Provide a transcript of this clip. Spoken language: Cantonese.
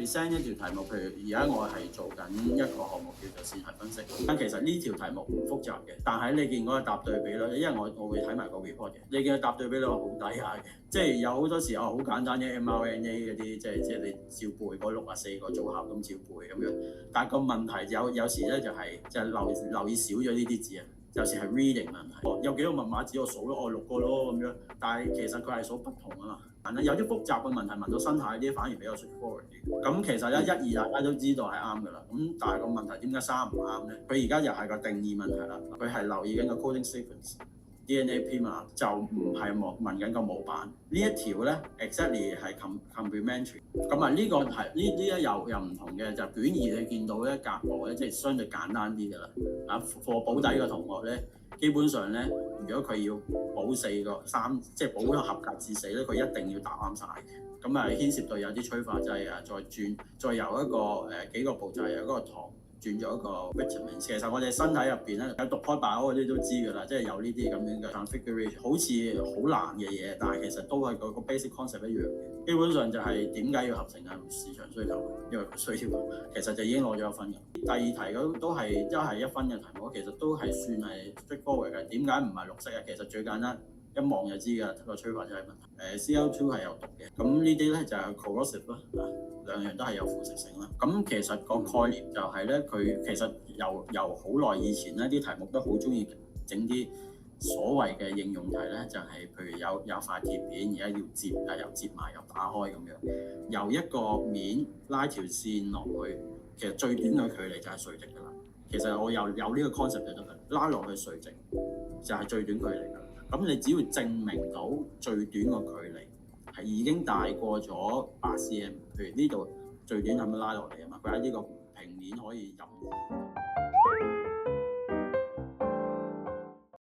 present 一條題目，譬如而家我係做緊一個項目叫做線題分析。咁其實呢條題目唔複雜嘅，但係你見嗰個答對比率，因為我會睇埋個 report 嘅，你見佢答對比率好低下嘅，即係有好多時候好簡單嘅 mRNA 嗰啲，即係你照背嗰64個組合咁照背咁樣。但係個問題有時咧就係留意少咗呢啲字啊。有時係 reading 問題，有幾個密碼字我數咗6個咯咁樣，但係其實佢係數不同啊嘛。有啲複雜嘅問題問到生態啲反而比較 straightforward 啲。咁其實咧1、2大家都知道係啱㗎啦。咁但係個問題點解3唔啱咧？佢而家又係個定義問題啦。佢係留意緊個 coding sequence。DNA primer 就唔係問緊個模板呢一條咧 exactly 係 complementary 咁啊。呢個係呢又唔同嘅，就卷2你見到咧格模咧即係相對簡單啲㗎啦。課保底嘅同學咧，基本上咧，如果佢要保3即係保個合格至4咧，佢一定要答啱晒嘅。咁啊牽涉到有啲催化劑啊，再由一個幾個步驟由嗰個糖轉咗一個 vitamin。其實我哋身體入邊咧有讀開 bio 嗰啲都知㗎啦，即係有呢啲咁樣嘅 configuration，好似好難嘅嘢，但係其實都係個 basic concept 一樣嘅。基本上就係點解要合成啊？市場需求，因為佢需要，其實就已經攞咗1分嘅。第2題都係1分嘅題目，其實都係算係 straightforward嘅。點解唔係綠色啊？其實最簡單，一望就知㗎，個催化劑問題。CO2 係有毒嘅，咁呢啲咧就係 corrosive 咯，兩樣都係有腐蝕性啦。咁其實個概念就係咧，佢其實由好耐以前咧，啲題目都好中意整啲所謂嘅應用題咧，就係譬如有塊鐵片，而家要又摺埋又打開咁樣，由一個面拉條線落去，其實最短嘅距離就係垂直㗎啦。其實我有呢個 concept 就得㗎，拉落去垂直就係最短距離㗎。咁你只要證明到最短個距離係已經大過咗8cm，譬如呢度最短係咪拉落嚟啊嘛？佢喺呢個平面可以入。